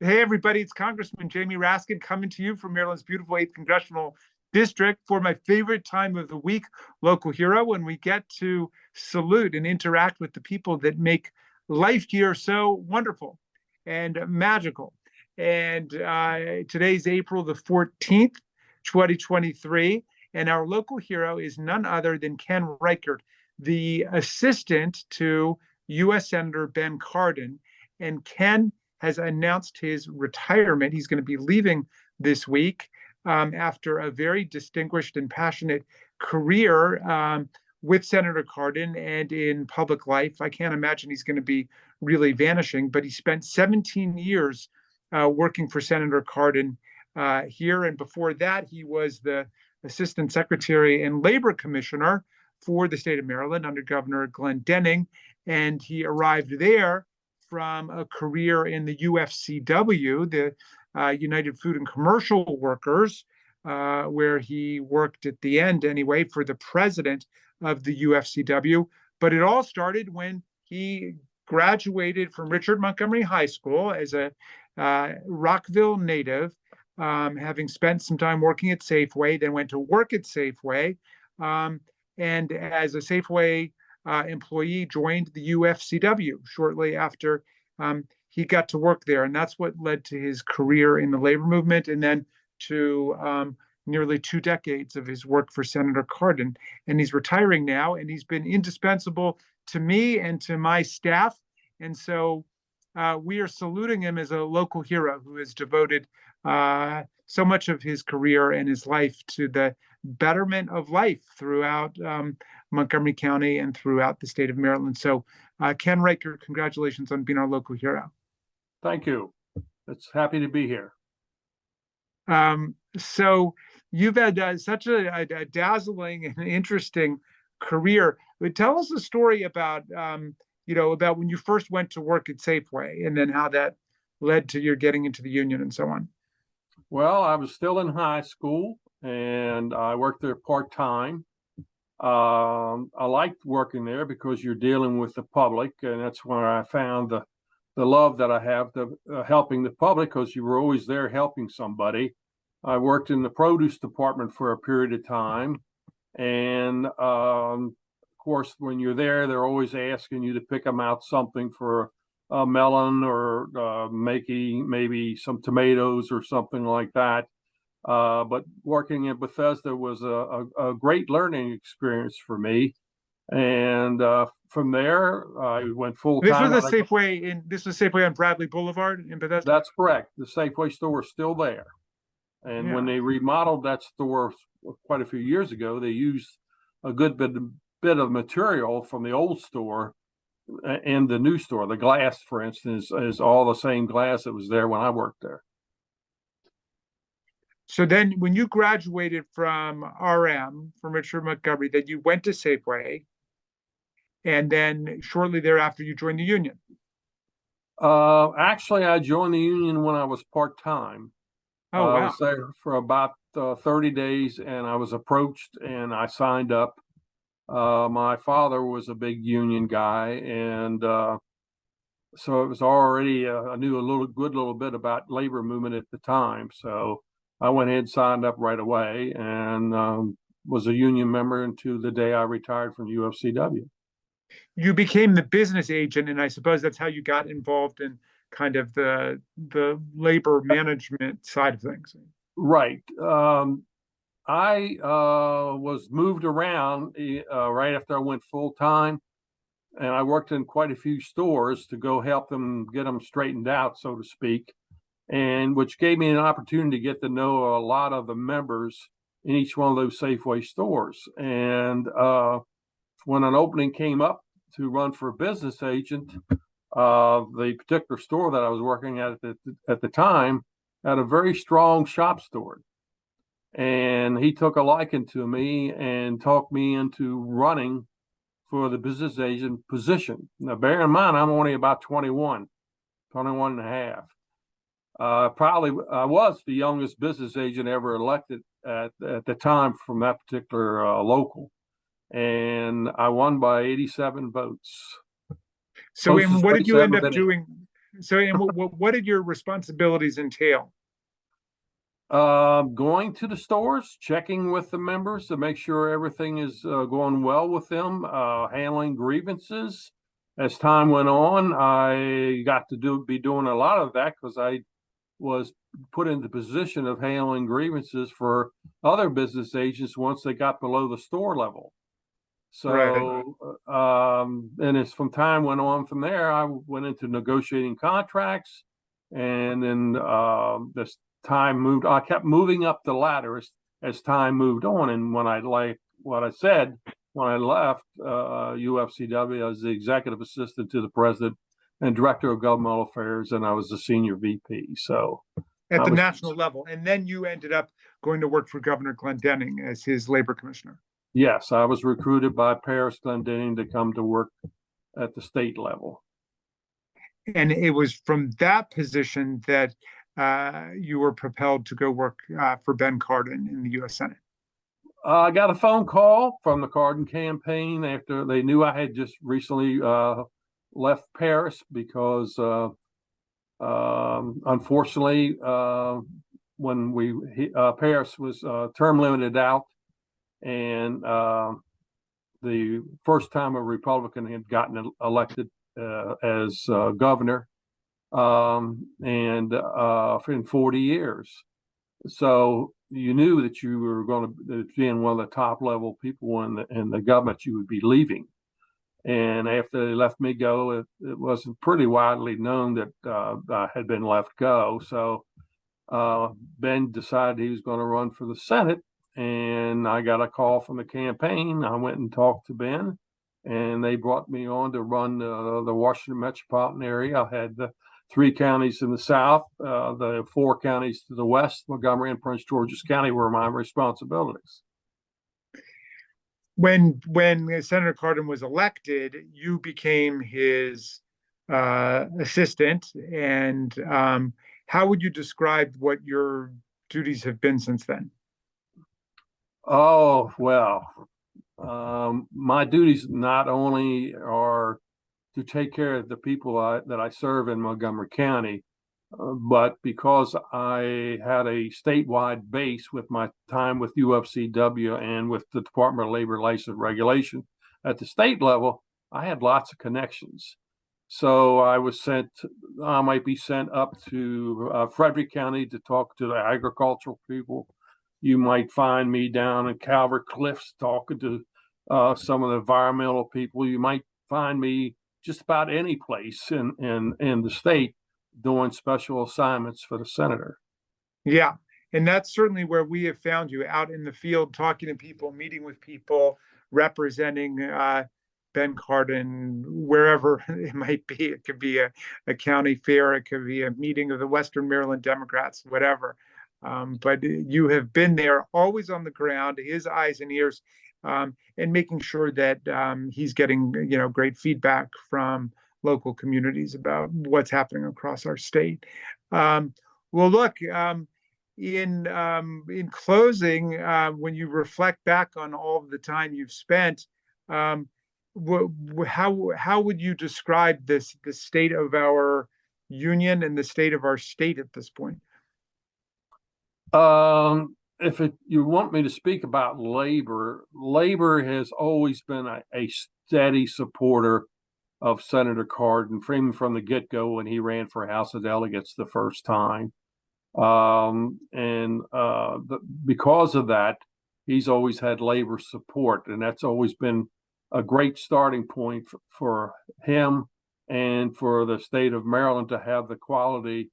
Hey, everybody, it's Congressman Jamie Raskin coming to you from Maryland's beautiful 8th Congressional District for my favorite time of the week, Local Hero, when we get to salute and interact with the people that make life here so wonderful and magical. And today's April the 14th, 2023, and our local hero is none other than Ken Reichard, the assistant to U.S. Senator Ben Cardin. And Ken has announced his retirement. He's going to be leaving this week after a very distinguished and passionate career with Senator Cardin and in public life. I can't imagine he's going to be really vanishing, but he spent 17 years working for Senator Cardin here. And before that, he was the Assistant Secretary and Labor Commissioner for the state of Maryland under Governor Glenn Denning. And he arrived there from a career in the UFCW, the United Food and Commercial Workers, where he worked at the end anyway for the president of the UFCW. But it all started when he graduated from Richard Montgomery High School as a Rockville native, having spent some time working at Safeway, then went to work at Safeway, and as a Safeway employee joined the UFCW shortly after he got to work there. And that's what led to his career in the labor movement and then to nearly 2 decades of his work for Senator Cardin. And he's retiring now, and he's been indispensable to me and to my staff. And so we are saluting him as a local hero who has devoted so much of his career and his life to the betterment of life throughout Montgomery County and throughout the state of Maryland. So Ken Reichard, congratulations on being our local hero. Thank you. It's happy to be here. So you've had such a dazzling and interesting career. But tell us a story about, about when you first went to work at Safeway and then how that led to your getting into the union and so on. Well, I was still in high school and I worked there part-time. I liked working there because you're dealing with the public, and that's where I found the love that I have to helping the public, because you were always there helping somebody. I worked in the produce department for a period of time, and of course, when you're there, they're always asking you to pick them out something for a melon or making maybe some tomatoes or something like that. But working in Bethesda was a great learning experience for me. And from there, I went full time. This was Safeway on Bradley Boulevard in Bethesda. That's correct. The Safeway store is still there. And when they remodeled that store quite a few years ago, they used a good bit of material from the old store and the new store. The glass, for instance, is all the same glass that was there when I worked there. So then when you graduated from from Richard Montgomery, then you went to Safeway, and then shortly thereafter you joined the union. Actually, I joined the union when I was part-time. Oh, wow. I was there for about 30 days, and I was approached and I signed up. My father was a big union guy, and so it was already, I knew a good little bit about labor movement at the time. So I went ahead and signed up right away and was a union member until the day I retired from UFCW. You became the business agent, and I suppose that's how you got involved in kind of the labor management side of things. Right. I was moved around right after I went full time, and I worked in quite a few stores to go help them get them straightened out, so to speak, and which gave me an opportunity to get to know a lot of the members in each one of those Safeway stores. And when an opening came up to run for a business agent, the particular store that I was working at the time had a very strong shop steward. And he took a liking to me and talked me into running for the business agent position. Now, bear in mind, I'm only about 21 and a half. Probably I was the youngest business agent ever elected at the time from that particular local. And I won by 87 votes. So what did you end up doing? So, and what did your responsibilities entail? Going to the stores, checking with the members to make sure everything is going well with them, handling grievances. As time went on, I got to be doing a lot of that because I was put in the position of handling grievances for other business agents once they got below the store level. Right. So, and as from time went on from there, I went into negotiating contracts, and then this time moved. I kept moving up the ladder as time moved on. And when I like what I said when I left UFCW, as the executive assistant to the president and director of governmental affairs, and I was the senior VP. So At I the was, national level, and then you ended up going to work for Governor Glendenning as his labor commissioner. yes, I was recruited by Paris Glendenning to come to work at the state level. And it was from that position that you were propelled to go work for Ben Cardin in the U.S. Senate. I got a phone call from the Cardin campaign after they knew I had just recently left Paris because, unfortunately, when Paris was term limited out, and the first time a Republican had gotten elected as governor, and in 40 years. So you knew that you were going to be in one of the top level people in the government, you would be leaving. And after they let me go, it wasn't pretty widely known that I had been let go. So Ben decided he was going to run for the Senate, and I got a call from the campaign. I went and talked to Ben, and they brought me on to run the Washington metropolitan area. I had the 3 counties in the south, the 4 counties to the west, Montgomery and Prince George's County, were my responsibilities. When Senator Cardin was elected, you became his assistant. And how would you describe what your duties have been since then? Oh, well, my duties not only are to take care of the people that I serve in Montgomery County, but because I had a statewide base with my time with UFCW and with the Department of Labor License Regulation at the state level, I had lots of connections. So I might be sent up to Frederick County to talk to the agricultural people. You might find me down in Calvert Cliffs talking to some of the environmental people. You might find me just about any place in the state doing special assignments for the senator. Yeah. And that's certainly where we have found you, out in the field, talking to people, meeting with people, representing Ben Cardin, wherever it might be. It could be a county fair, it could be a meeting of the Western Maryland Democrats, whatever. But you have been there, always on the ground, his eyes and ears, and making sure that he's getting, great feedback from local communities about what's happening across our state. Well, look, in closing, when you reflect back on all of the time you've spent, how would you describe the state of our union and the state of our state at this point? If you want me to speak about labor has always been a steady supporter of Senator Cardin, from the get-go when he ran for House of Delegates the first time. Because of that, he's always had labor support, and that's always been a great starting point for him and for the state of Maryland to have the quality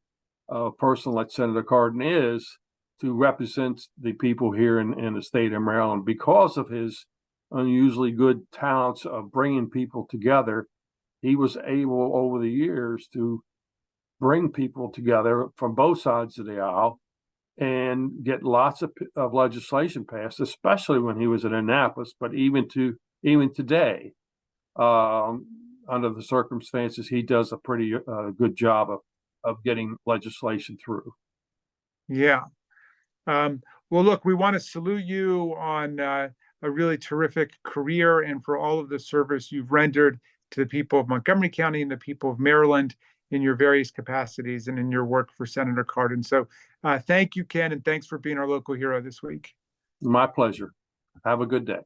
person like Senator Cardin is to represent the people here in the state of Maryland. Because of his unusually good talents of bringing people together, he was able over the years to bring people together from both sides of the aisle and get lots of legislation passed, especially when he was in Annapolis, but even today, under the circumstances, he does a pretty good job of getting legislation through. Yeah. Well, look, we want to salute you on a really terrific career and for all of the service you've rendered to the people of Montgomery County and the people of Maryland. in your various capacities and in your work for Senator Cardin. So thank you, Ken, and thanks for being our local hero this week. My pleasure. Have a good day.